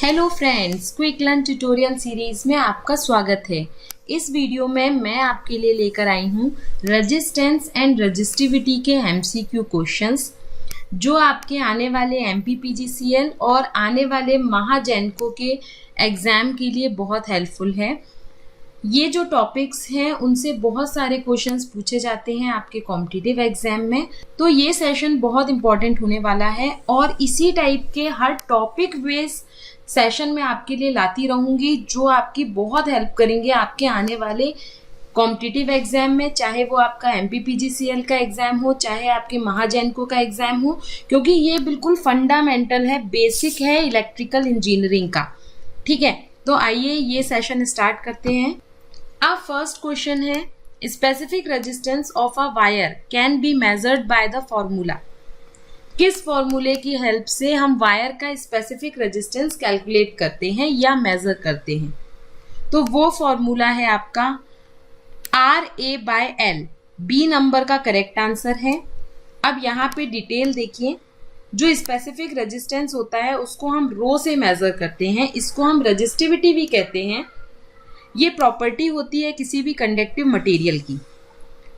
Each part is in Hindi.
Hello friends, quick learn tutorial series में आपका स्वागत है। इस वीडियो में मैं आपके लिए लेकर आई हूँ रेजिस्टेंस एंड रेजिस्टिविटी के एमसीक्यू क्वेश्चंस, जो आपके आने वाले MPPGCL और आने वाले महाजेनको के एग्ज़ाम के लिए बहुत हेल्पफुल है। ये जो टॉपिक्स हैं उनसे बहुत सारे क्वेश्चंस पूछे जाते हैं आपके कॉम्पिटिटिव एग्जाम में, तो ये सेशन बहुत इंपॉर्टेंट होने वाला है और इसी टाइप के हर टॉपिक बेस्ड सेशन में आपके लिए लाती रहूंगी, जो आपकी बहुत हेल्प करेंगे आपके आने वाले कॉम्पिटिटिव एग्जाम में, चाहे वो आपका MPPGCL का एग्जाम हो, चाहे आपके महाजेनको का एग्जाम हो, क्योंकि ये बिल्कुल फंडामेंटल है, बेसिक है इलेक्ट्रिकल इंजीनियरिंग का। ठीक है, तो आइए ये सेशन स्टार्ट करते हैं। अब फर्स्ट क्वेश्चन है, specific resistance of a wire can be measured by the formula. किस फॉर्मूले की हेल्प से हम वायर का स्पेसिफिक रेजिस्टेंस कैलकुलेट करते हैं या मेजर करते हैं? तो वो फॉर्मूला है आपका RA/L। बी नंबर का करेक्ट आंसर है। अब यहाँ पे डिटेल देखिए, जो स्पेसिफिक रेजिस्टेंस होता है उसको हम रो से मेजर करते हैं, इसको हम रेजिस्टिविटी भी कहते हैं। ये प्रॉपर्टी होती है किसी भी कंडक्टिव मटेरियल की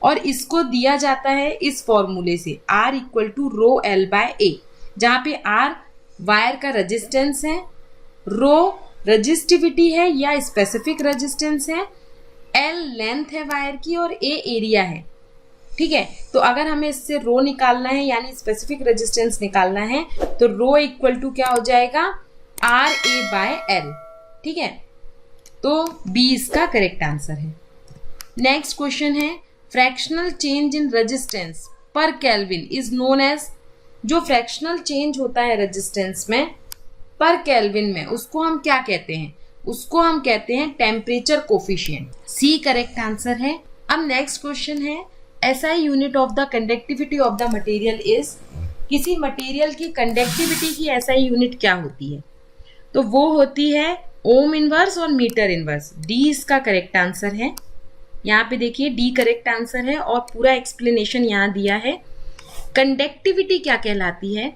और इसको दिया जाता है इस फॉर्मूले से R = ρL/A, जहाँ पे R वायर का रेजिस्टेंस है, रो रेजिस्टिविटी है या स्पेसिफिक रेजिस्टेंस है, L लेंथ है वायर की और A एरिया है। ठीक है, तो अगर हमें इससे रो निकालना है यानी स्पेसिफिक रेजिस्टेंस निकालना है तो रो = क्या हो जाएगा? RA/L। ठीक है, तो बी इसका करेक्ट आंसर है। नेक्स्ट क्वेश्चन है, fractional change in resistance per kelvin is known as. जो फ्रैक्शनल चेंज होता है रेजिस्टेंस में पर केल्विन में, उसको हम क्या कहते हैं? उसको हम कहते हैं temperature coefficient. C correct answer है। अब नेक्स्ट क्वेश्चन है, SI unit of the conductivity of the material is. किसी मटेरियल की कंडक्टिविटी की SI यूनिट क्या होती है? तो वो होती है ओम इनवर्स और मीटर इनवर्स। डी इसका करेक्ट आंसर है। यहाँ पे देखिए डी करेक्ट आंसर है और पूरा एक्सप्लेनेशन यहाँ दिया है। कंडक्टिविटी क्या कहलाती है?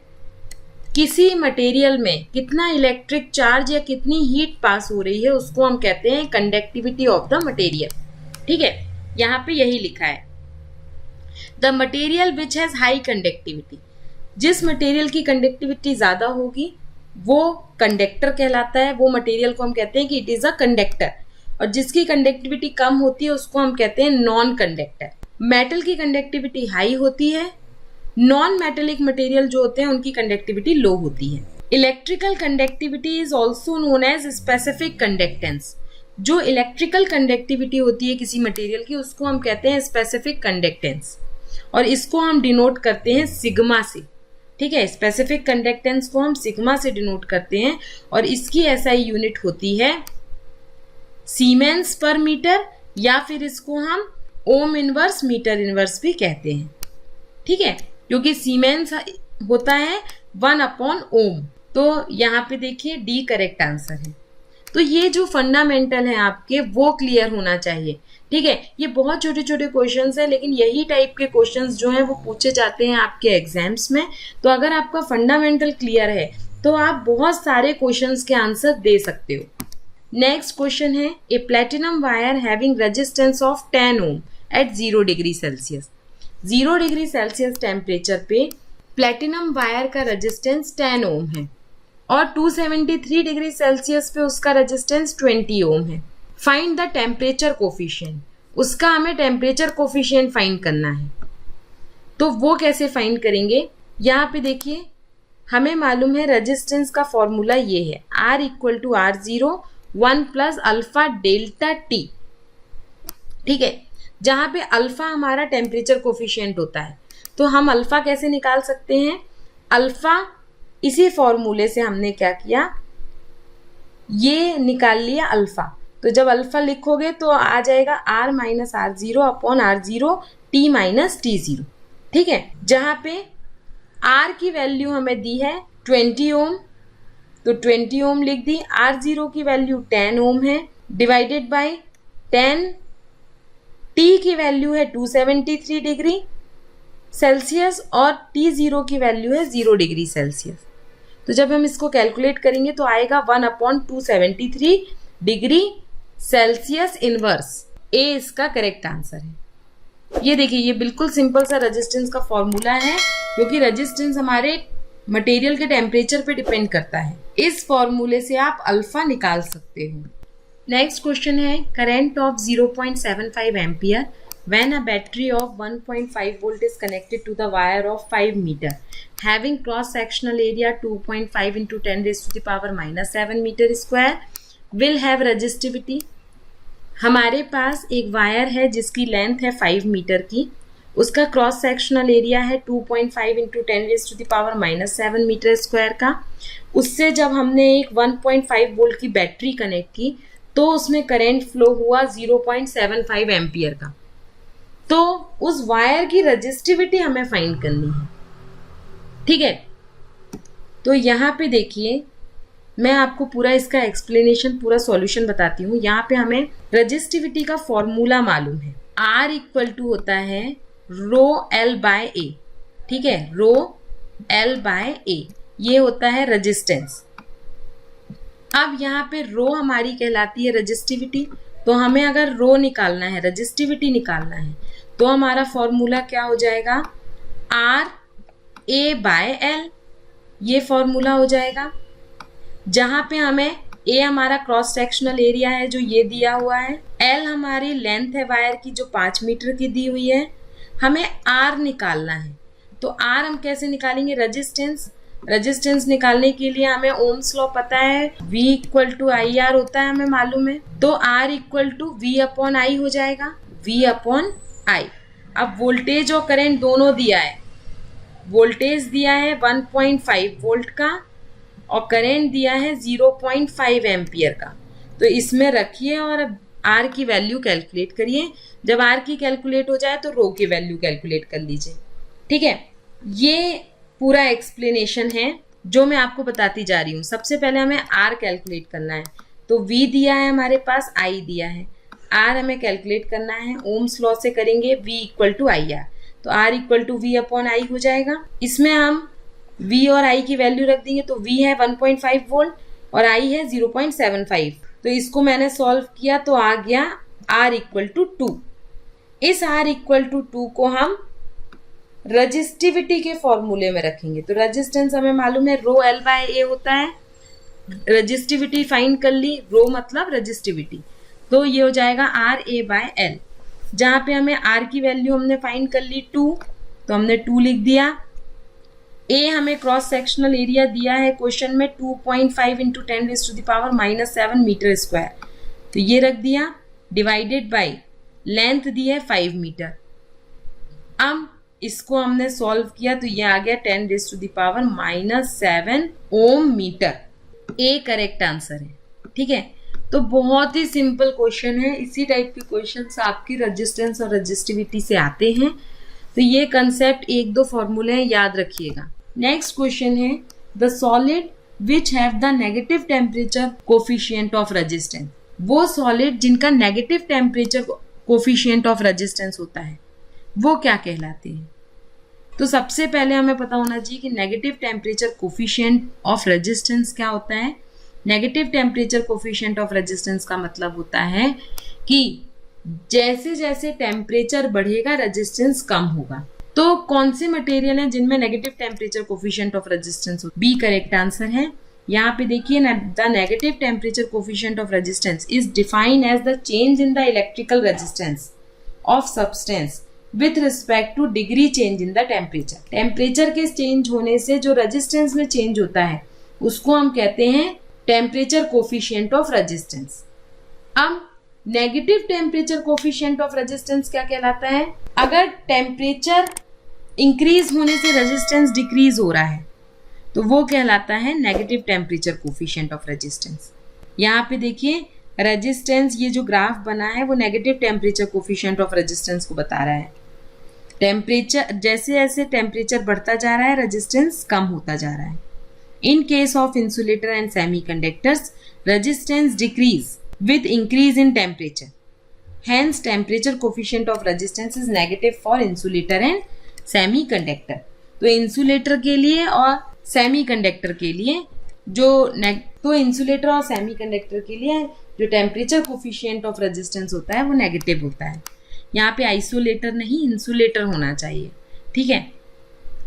किसी मटेरियल में कितना इलेक्ट्रिक चार्ज या कितनी हीट पास हो रही है उसको हम कहते हैं कंडक्टिविटी ऑफ द मटेरियल। ठीक है, यहाँ पे यही लिखा है, the material which has high conductivity. जिस मटेरियल की कंडक्टिविटी ज्यादा होगी वो कंडक्टर कहलाता है। वो मटेरियल को हम कहते हैं कि इट इज अ कंडक्टर, और जिसकी कंडक्टिविटी कम होती है उसको हम कहते हैं नॉन कंडक्टर। मेटल की कंडक्टिविटी हाई होती है, नॉन मेटेलिक मटेरियल जो होते हैं उनकी कंडक्टिविटी लो होती है। Electrical conductivity is also known as specific conductance. जो इलेक्ट्रिकल कंडक्टिविटी होती है किसी मटेरियल की उसको हम कहते हैं स्पेसिफिक कंडक्टेंस, और इसको हम डिनोट करते हैं सिग्मा से। ठीक है, स्पेसिफिक कंडक्टेंस को हम सिग्मा से डिनोट करते हैं और इसकी SI यूनिट होती है सीमेंस पर मीटर, या फिर इसको हम ओम इनवर्स मीटर इनवर्स भी कहते हैं। ठीक है, क्योंकि सीमेंस होता है 1/ओम। तो यहाँ पे देखिए डी करेक्ट आंसर है। तो ये जो फंडामेंटल है आपके वो क्लियर होना चाहिए। ठीक है, ये बहुत छोटे छोटे क्वेश्चंस हैं, लेकिन यही टाइप के क्वेश्चंस जो हैं वो पूछे जाते हैं आपके एग्जाम्स में। तो अगर आपका फंडामेंटल क्लियर है तो आप बहुत सारे क्वेश्चंस के आंसर दे सकते हो। नेक्स्ट क्वेश्चन है, a platinum wire having resistance of 10 ohm at 0 degree Celsius. 0 degree Celsius temperature पे प्लेटिनम वायर का रेजिस्टेंस 10 ओम है और 273 डिग्री सेल्सियस पे उसका रेजिस्टेंस 20 ओम है। Find the temperature coefficient. उसका हमें टेम्परेचर कोफिशिएंट फाइंड करना है। तो वो कैसे फाइंड करेंगे? यहाँ पे देखिए हमें मालूम है रेजिस्टेंस का फॉर्मूला ये है, R = R0 1 + alpha delta T. ठीक है, जहाँ पे अल्फा हमारा टेम्परेचर कोफिशिएंट होता है, तो हम अल्फा कैसे निकाल सकते हैं? अल्फा इसी फॉर्मूले से हमने क्या किया, ये निकाल लिया अल्फा। तो जब अल्फा लिखोगे तो आ जाएगा R - R0/R0 T - T0। ठीक है, जहाँ पे R की वैल्यू हमें दी है 20 ओम, तो 20 ओम लिख दी। R0 की वैल्यू 10 ओम है, डिवाइडेड बाय 10। T की वैल्यू है 273 डिग्री सेल्सियस और T0 की वैल्यू है 0 डिग्री सेल्सियस। तो जब हम इसको कैलकुलेट करेंगे तो आएगा 1/273 डिग्री सेल्सियस इनवर्स। ए इसका करेक्ट आंसर है। ये देखिए, ये बिल्कुल सिंपल सा रेजिस्टेंस का फॉर्मूला है, क्योंकि रेजिस्टेंस हमारे मटेरियल के टेम्परेचर पे डिपेंड करता है। इस फॉर्मूले से आप अल्फा निकाल सकते हो। नेक्स्ट क्वेश्चन है, current of 0.75 ampere when a battery of 1.5 volt is connected to the wire of 5 meter having cross sectional area 2.5 into 10 raised to the power minus 7 meter square will have resistivity। हमारे पास एक वायर है जिसकी लेंथ है 5 मीटर की, उसका क्रॉस सेक्शनल एरिया है 2.5 into 10 raise to the power minus 7 metre square का। उससे जब हमने एक 1.5 वोल्ट की बैटरी कनेक्ट की तो उसमें करंट फ्लो हुआ 0.75 एम्पियर का। तो उस वायर की रेजिस्टिविटी हमें फाइंड करनी है, ठीक है। तो यहाँ पे देखिए, मैं आपको पूरा इसका एक्सप्लेनेशन, पूरा सॉल्यूशन बताती हूँ। यहाँ पे हमें रेजिस्टिविटी का फॉर्मूला मालूम है, R इक्वल टू होता है रो L बाय ए, ठीक है, रो L बाय ए, ये होता है रेजिस्टेंस। अब यहाँ पे रो हमारी कहलाती है रेजिस्टिविटी, तो हमें अगर रो निकालना है, रेजिस्टिविटी निकालना है, तो हमारा फॉर्मूला क्या हो जाएगा, R A बाय L, ये फॉर्मूला हो जाएगा। जहाँ पे हमें A हमारा क्रॉस सेक्शनल एरिया है जो ये दिया हुआ है, L हमारी लेंथ है वायर की जो 5 मीटर की दी हुई है, हमें R निकालना है। तो R हम कैसे निकालेंगे, रेजिस्टेंस निकालने के लिए हमें ओम्स लॉ पता है, V equal to I R होता है, हमें मालूम है। तो R equal to V upon I हो जाएगा, V अपॉन आई। अब वोल्टेज और करंट दोनों दिया है, वोल्टेज दिया है 1.5 वोल्ट का और करंट दिया है 0.5 एम्पियर का। तो इसमें रखिए और R की वैल्यू कैलकुलेट करिए। जब R की कैलकुलेट हो जाए तो रो की वैल्यू कैलकुलेट कर लीजिए, ठीक है। ये पूरा एक्सप्लेनेशन है जो मैं आपको बताती जा रही हूँ। सबसे पहले हमें R कैलकुलेट करना है, तो V दिया है हमारे पास, I दिया है, R हमें कैलकुलेट करना है। ओम्स लॉ से करेंगे, V equal to I R, तो R equal to V upon I हो जाएगा। इसमें हम V और I की वैल्यू रख देंगे, तो V है 1.5 वोल्ट और I है 0.75। तो इसको मैंने सॉल्व किया तो आ गया R इक्वल टू 2। इस R इक्वल टू 2 को हम रेजिस्टिविटी के फॉर्मूले में रखेंगे। तो रेजिस्टेंस हमें मालूम है रो L बाय ए होता है, रेजिस्टिविटी फाइंड कर ली, रो मतलब रेजिस्टिविटी, तो ये हो जाएगा R A बाय L। जहाँ पे हमें R की वैल्यू हमने फाइंड कर ली 2, तो हमने 2 लिख दिया। A हमें क्रॉस सेक्शनल एरिया दिया है क्वेश्चन में 2.5 into 10 raise to the power minus 7 metre square, तो ये रख दिया, डिवाइडेड बाय लेंथ दी है 5 मीटर। अब इसको हमने सॉल्व किया तो ये आ गया 10 raise to the power minus 7 ohm metre. A correct answer है, ठीक है। तो बहुत ही सिंपल क्वेश्चन है, इसी टाइप के क्वेश्चंस आपकी रेजिस्टेंस और रेजिस्टिविटी से आते हैं। तो ये कंसेप्ट 1-2 फॉर्मूले हैं, याद रखिएगा। नेक्स्ट क्वेश्चन है, the solid which have the negative temperature coefficient of resistance. वो सॉलिड जिनका negative temperature coefficient of resistance होता है वो क्या कहलाते हैं। तो सबसे पहले हमें पता होना चाहिए कि negative temperature coefficient of resistance क्या होता है। Negative temperature coefficient of resistance का मतलब होता है कि जैसे जैसे टेम्परेचर बढ़ेगा रेजिस्टेंस कम होगा। तो कौन से मटेरियल हैं जिनमें negative temperature coefficient of resistance हो, बी करेक्ट आंसर है। यहाँ पे देखिए, the negative temperature coefficient of resistance is defined as the change in the electrical resistance of substance with respect to degree change in the temperature. Temperature के चेंज होने से जो रेजिस्टेंस में चेंज होता है उसको हम कहते हैं टेम्परेचर कोफिशिएंट ऑफ रेजिस्टेंस। अब negative temperature coefficient of resistance क्या कहलाता है, अगर टेम्परेचर इंक्रीज होने से रेजिस्टेंस डिक्रीज हो रहा है तो वो कहलाता है negative temperature coefficient of resistance. यहाँ पे देखिए रेजिस्टेंस, ये जो ग्राफ बना है वो negative temperature coefficient of resistance को बता रहा है। टेम्परेचर जैसे जैसे टेम्परेचर बढ़ता जा रहा है रेजिस्टेंस कम होता जा रहा है। In case of insulator and semiconductors, resistance decrease with increase in temperature. Hence, temperature coefficient of resistance is negative for insulator and semiconductor. तो insulator के लिए और सेमीकंडक्टर के लिए तो इंसुलेटर और सेमीकंडक्टर के लिए जो टेम्परेचर कोफिशिएंट ऑफ रेजिस्टेंस होता है वो नेगेटिव होता है। यहाँ पे आइसोलेटर नहीं इंसुलेटर होना चाहिए, ठीक है।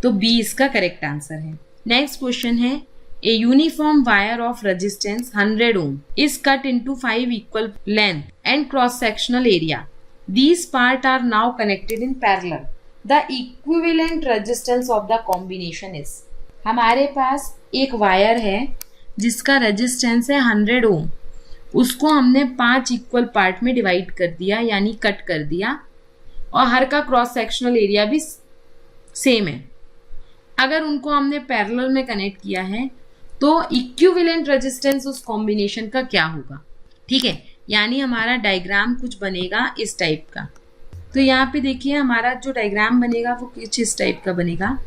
तो बी इसका करेक्ट आंसर है। नेक्स्ट क्वेश्चन है, a uniform wire of resistance 100 ohm is cut into 5 equal length and cross sectional area. These parts are now connected in parallel. The equivalent resistance of the combination is. हमारे पास एक वायर है जिसका रेजिस्टेंस है 100 ओम, उसको हमने 5 इक्वल पार्ट में डिवाइड कर दिया यानी कट कर दिया, और हर का क्रॉस सेक्शनल एरिया भी सेम है। अगर उनको हमने पैरेलल में कनेक्ट किया है तो इक्विवेलेंट रेजिस्टेंस उस कॉम्बिनेशन का क्या होगा, ठीक है। यानी हमारा डायग्राम कुछ बनेगा इस टाइप का। तो यहाँ पे देखिए हमारा जो डायग्राम बनेगा वो कुछ इस टाइप का बनेगा।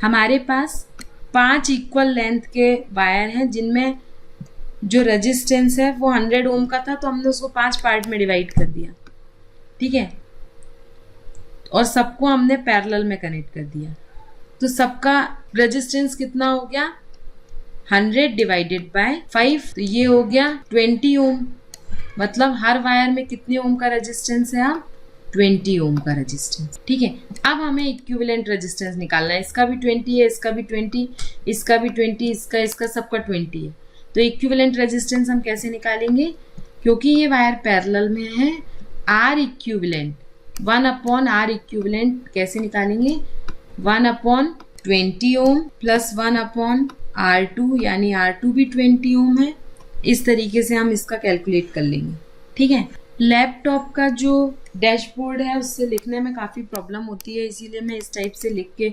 हमारे पास 5 इक्वल लेंथ के वायर हैं जिनमें जो रेजिस्टेंस है वो 100 ओम का था, तो हमने उसको 5 पार्ट में डिवाइड कर दिया, ठीक है, और सबको हमने पैरेलल में कनेक्ट कर दिया। तो सबका रेजिस्टेंस कितना हो गया, 100 डिवाइडेड बाय 5, तो ये हो गया 20 ओम। मतलब हर वायर में कितने ओम का रेजिस्टेंस है, अब 20 ओम का रेजिस्टेंस, ठीक है। अब हमें इक्विवेलेंट रेजिस्टेंस निकालना है। इसका भी 20 है, इसका भी 20, इसका भी 20, इसका सबका 20 है। तो इक्विवेलेंट रेजिस्टेंस हम कैसे निकालेंगे, क्योंकि ये वायर पैरेलल में है, आर इक्विवेलेंट 1/R इक्विवेलेंट कैसे निकालेंगे, 1/20 ओम प्लस 1/R2, यानी R2 भी 20 ओम है। इस तरीके से हम इसका कैलकुलेट कर लेंगे, ठीक है। लैपटॉप का जो डैशबोर्ड है उससे लिखने में काफ़ी प्रॉब्लम होती है, इसीलिए मैं इस टाइप से लिख के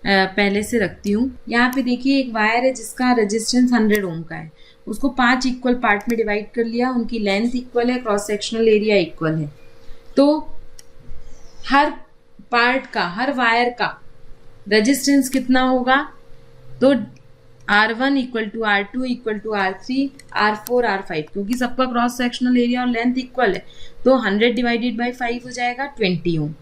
पहले से रखती हूँ। यहाँ पे देखिए एक वायर है जिसका रेजिस्टेंस 100 ओम का है, उसको 5 इक्वल पार्ट में डिवाइड कर लिया, उनकी लेंथ इक्वल है, क्रॉस सेक्शनल एरिया इक्वल है। तो हर पार्ट का, हर वायर का रेजिस्टेंस कितना होगा, तो R1 equal to R2 equal to R3 R4 R5, क्योंकि सबका क्रॉस सेक्शनल एरिया और लेंथ इक्वल है, तो 100 डिवाइडेड बाई 5 हो जाएगा 20 ohm.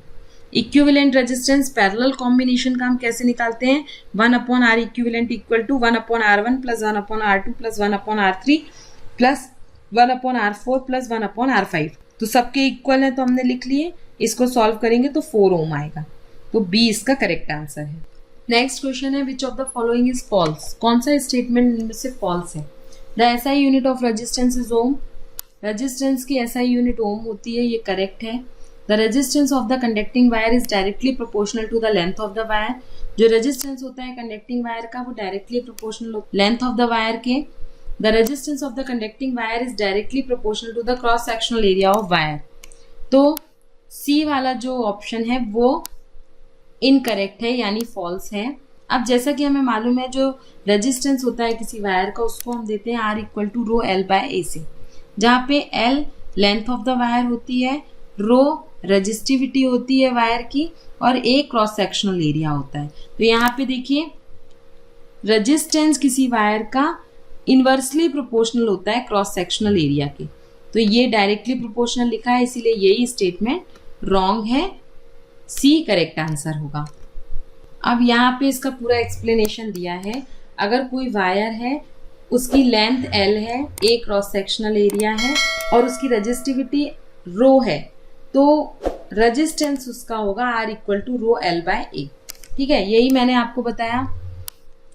Equivalent resistance parallel combination का हम कैसे निकालते हैं, 1/R equivalent equal to 1/R1 plus 1/R2 plus 1/R3 plus 1/R4 plus 1/R5। तो सबके इक्वल है तो हमने लिख लिए, इसको सॉल्व करेंगे तो 4 ओम आएगा। तो बी इसका करेक्ट आंसर है। नेक्स्ट क्वेश्चन है, which of the following is false. कौन सा स्टेटमेंट इनमें से फॉल्स है। The SI unit of resistance is ohm. Resistance की एसआई यूनिट ओम होती है, ये करेक्ट है। The resistance of the conducting wire is directly proportional to the length of the wire. जो रेजिस्टेंस होता है कंडक्टिंग वायर का वो directly proportional length of the wire के। The resistance of the conducting wire is directly proportional to the cross sectional area of wire. तो सी वाला जो ऑप्शन है वो इनकरेक्ट है, यानी फॉल्स है। अब जैसा कि हमें मालूम है जो रेजिस्टेंस होता है किसी वायर का उसको हम देते हैं R equal to rho L by A से, जहाँ पे L length of the wire होती है, रो रेजिस्टिविटी होती है वायर की, और A क्रॉस सेक्शनल एरिया होता है। तो यहाँ पे देखिए रेजिस्टेंस किसी वायर का इनवर्सली प्रोपोर्शनल होता है क्रॉस सेक्शनल एरिया के, तो ये डायरेक्टली प्रोपोर्शनल लिखा है, इसीलिए यही स्टेटमेंट रॉन्ग है, सी करेक्ट आंसर होगा। अब यहाँ पे इसका पूरा एक्सप्लेनेशन दिया है। अगर कोई वायर है, उसकी लेंथ L है, A क्रॉस सेक्शनल एरिया है और उसकी रेजिस्टिविटी रो है, तो रेजिस्टेंस उसका होगा R equal to rho L by A, ठीक है। यही मैंने आपको बताया।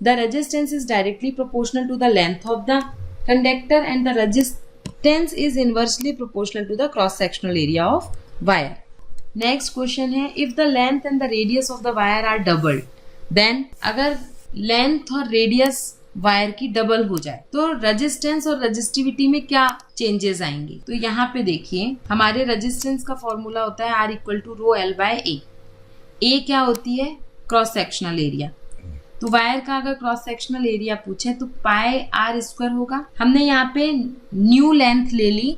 The resistance is directly proportional to the length of the conductor and the resistance is inversely proportional to the cross sectional area of wire. Next question है, if the length and the radius of the wire are doubled, then अगर लेंथ और रेडियस वायर की डबल हो जाए तो रेजिस्टेंस और रेजिस्टिविटी में क्या चेंजेस आएंगे। तो यहाँ पे देखिए हमारे रेजिस्टेंस का फॉर्मूला होता है R equal to rho L by A. A क्या होती है, क्रॉस सेक्शनल एरिया। तो वायर का अगर क्रॉस सेक्शनल एरिया पूछे तो पाई R स्क्वायर होगा। हमने यहाँ पे न्यू लेंथ ले ली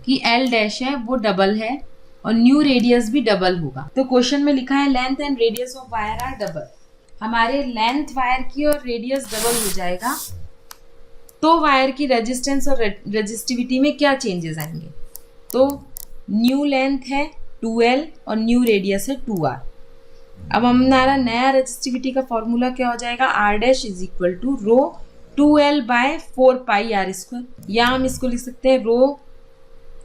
कि L डैश है वो डबल है और न्यू रेडियस भी डबल होगा। तो क्वेश्चन में लिखा है length and radius of wire are double. हमारे लेंथ वायर की और रेडियस डबल हो जाएगा तो वायर की रेजिस्टेंस और रेजिस्टिविटी में क्या चेंजेस आएंगे। तो न्यू लेंथ है 2L और न्यू रेडियस है 2R। अब हमारा नया रेजिस्टिविटी का फॉर्मूला क्या हो जाएगा, R dash is equal to rho 2L by 4 pi R square, या हम इसको लिख सकते हैं rho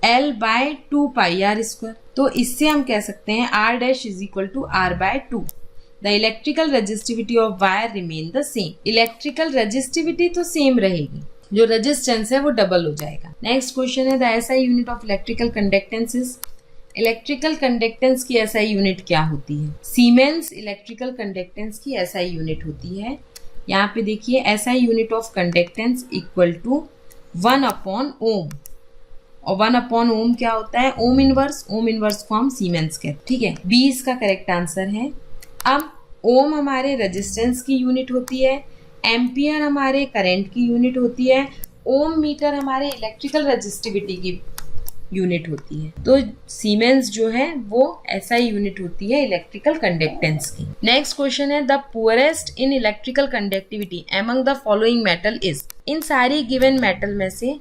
L by 2 pi R square. तो इससे हम कह सकते हैं R dash is equal to R by 2। The electrical resistivity of wire remain the same. Electrical resistivity तो सेम रहेगी, जो रेजिस्टेंस है वो डबल हो जाएगा। नेक्स्ट क्वेश्चन है the SI unit of electrical conductance is. Electrical conductance की एसआई यूनिट क्या होती है? सीमेंस इलेक्ट्रिकल कंडक्टेंस की एसआई यूनिट होती है। यहाँ पे देखिए SI unit of conductance equal to 1 upon ohm, और 1 अपॉन ओम क्या होता है? Ohm inverse. ओम इनवर्स को हम सीमेंस कहते हैं, ठीक है। बी इसका करेक्ट आंसर है। अब ओम हमारे रेजिस्टेंस की यूनिट होती है, एम्पियर हमारे करंट की यूनिट होती है, ओम मीटर हमारे इलेक्ट्रिकल रेजिस्टिविटी की यूनिट होती है। तो सीमेंस जो है वो एसआई यूनिट होती है इलेक्ट्रिकल कंडक्टेंस की। नेक्स्ट क्वेश्चन है the poorest in electrical conductivity among the following metal is. इन सारी गिवन मेटल में से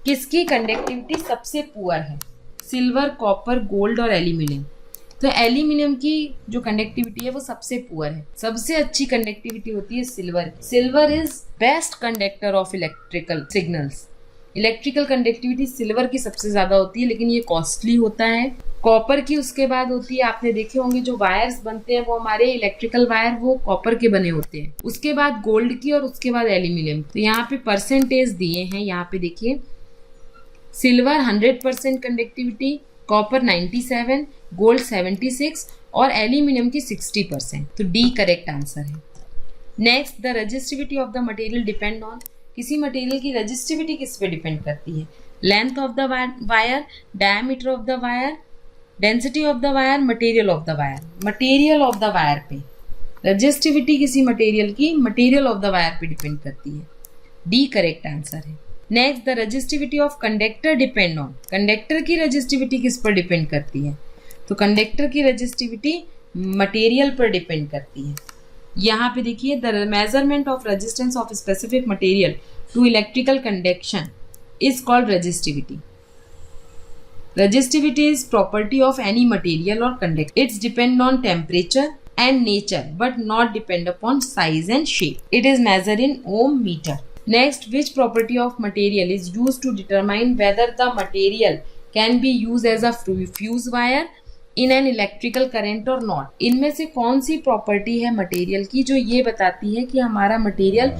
किसकी कंडक्टिविटी सबसे पुअर है? सिल्वर, कॉपर, गोल्ड और एल्यूमिनियम। तो एल्यूमिनियम की जो कंडक्टिविटी है वो सबसे पुअर है। सबसे अच्छी कंडक्टिविटी होती है silver. Silver is best conductor of electrical signals. Electrical conductivity silver की सबसे ज्यादा होती है, लेकिन ये कॉस्टली होता है। कॉपर की उसके बाद होती है, आपने देखे होंगे जो वायर्स बनते हैं वो हमारे इलेक्ट्रिकल वायर वो कॉपर के बने होते हैं। उसके बाद गोल्ड की और उसके बाद एल्यूमिनियम। तो यहाँ पे परसेंटेज दिए हैं, यहाँ पे देखिए सिल्वर 100% कंडक्टिविटी, कॉपर 97, गोल्ड 76 और एल्यूमिनियम की 60%। तो डी करेक्ट आंसर है। Next the resistivity of the material depend on. किसी मटेरियल की रेजिस्टिविटी किस पे डिपेंड करती है? Length of the wire, diameter of the wire, density of the wire, material of the wire. Material of the wire पे रेजिस्टिविटी किसी मटेरियल की मटेरियल ऑफ द वायर पे डिपेंड करती है। डी करेक्ट आंसर है। Next the resistivity of conductor depend on. Conductor की रेजिस्टिविटी किस पर डिपेंड करती है? तो कंडक्टर की रेजिस्टिविटी मटेरियल पर डिपेंड करती है। यहाँ पे देखिए the measurement of resistance of specific material to electrical conduction is called resistivity. Resistivity is property of any material और conductor. It's depend on temperature and nature but not depend upon size and shape. It is measured in ohm meter. Next, which property of material is used to determine whether the material can be used as a fuse wire in an electrical current or not? इनमें से कौन सी प्रॉपर्टी है मटेरियल की जो ये बताती है कि हमारा मटेरियल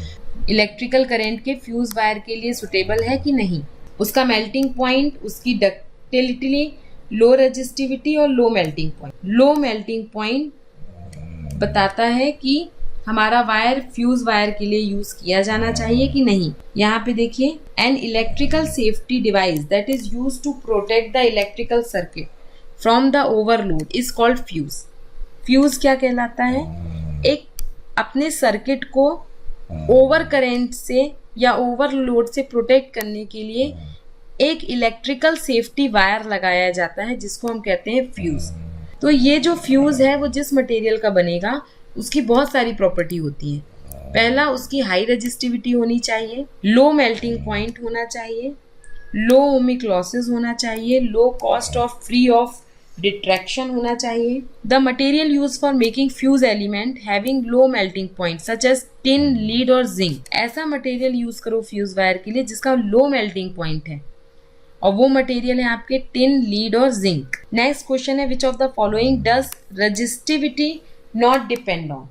इलेक्ट्रिकल करंट के फ्यूज वायर के लिए सुटेबल है कि नहीं? उसका मेल्टिंग पॉइंट, उसकी डक्टिलिटी, लो रेजिस्टिविटी और लो मेल्टिंग पॉइंट। लो मेल्टिंग पॉइंट बताता है कि हमारा वायर फ्यूज वायर के लिए यूज किया जाना चाहिए कि नहीं। यहाँ पे देखिए an electrical safety device that is use to protect the electrical circuit from the overload is called fuse. Fuse क्या कहलाता है? एक अपने सर्किट को ओवर करेंट से या ओवरलोड से प्रोटेक्ट करने के लिए एक इलेक्ट्रिकल सेफ्टी वायर लगाया जाता है जिसको हम कहते हैं फ्यूज। तो ये जो फ्यूज है वो जिस मटेरियल का बनेगा उसकी बहुत सारी प्रॉपर्टी होती है। पहला, उसकी हाई रेजिस्टिविटी होनी चाहिए, लो मेल्टिंग पॉइंट होना चाहिए, लो ओमिक लॉसेस होना चाहिए, low cost of free of detraction होना चाहिए। The material use for making fuse element having low melting point such as tin, lead और जिंक। ऐसा मटेरियल यूज करो फ्यूज वायर के लिए जिसका लो मेल्टिंग पॉइंट है, और वो मटेरियल है आपके टिन, लीड और जिंक। नेक्स्ट क्वेश्चन है which of the following does resistivity not depend on.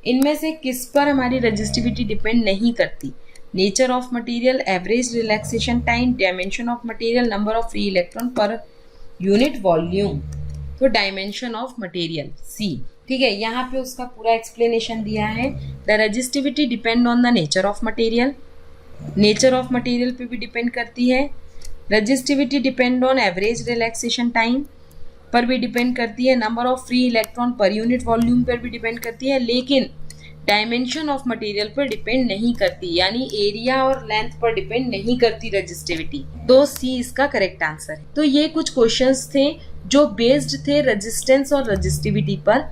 इनमें से किस पर हमारी रेजिस्टिविटी डिपेंड नहीं करती? Nature of material, average relaxation time, dimension of material, number of free electron per unit volume. तो डायमेंशन ऑफ मटेरियल सी, ठीक है। यहाँ पे उसका पूरा एक्सप्लेनेशन दिया है। The resistivity depend on the nature of material. Nature of material पे भी डिपेंड करती है। Resistivity depend on average relaxation time पर भी डिपेंड करती है। Number of free electron per unit volume पर भी डिपेंड करती है, लेकिन डायमेंशन ऑफ मटेरियल पर डिपेंड नहीं करती, यानी एरिया और लेंथ पर डिपेंड नहीं करती रेजिस्टिविटी। तो सी इसका करेक्ट आंसर है। तो ये कुछ क्वेश्चंस थे जो बेस्ड थे रेजिस्टेंस और रेजिस्टिविटी पर।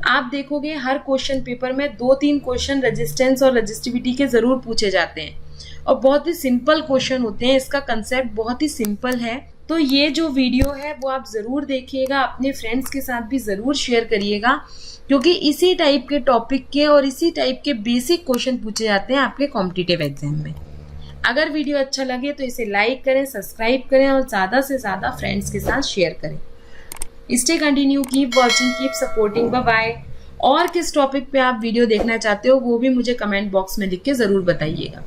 आप देखोगे हर क्वेश्चन पेपर में 2-3 क्वेश्चन रेजिस्टेंस और रेजिस्टिविटी के जरूर पूछे जाते हैं और बहुत ही सिंपल क्वेश्चन होते हैं। इसका कंसेप्ट बहुत ही सिंपल है। तो ये जो वीडियो है वो आप ज़रूर देखिएगा, अपने फ्रेंड्स के साथ भी ज़रूर शेयर करिएगा, क्योंकि इसी टाइप के टॉपिक के और इसी टाइप के बेसिक क्वेश्चन पूछे जाते हैं आपके कॉम्पिटिटिव एग्जाम में। अगर वीडियो अच्छा लगे तो इसे लाइक करें, सब्सक्राइब करें और ज़्यादा से ज़्यादा फ्रेंड्स के साथ शेयर करें। Stay continue, keep watching, keep supporting, bye bye. और किस टॉपिक पे आप वीडियो देखना चाहते हो वो भी मुझे कमेंट बॉक्स में लिख के ज़रूर बताइएगा।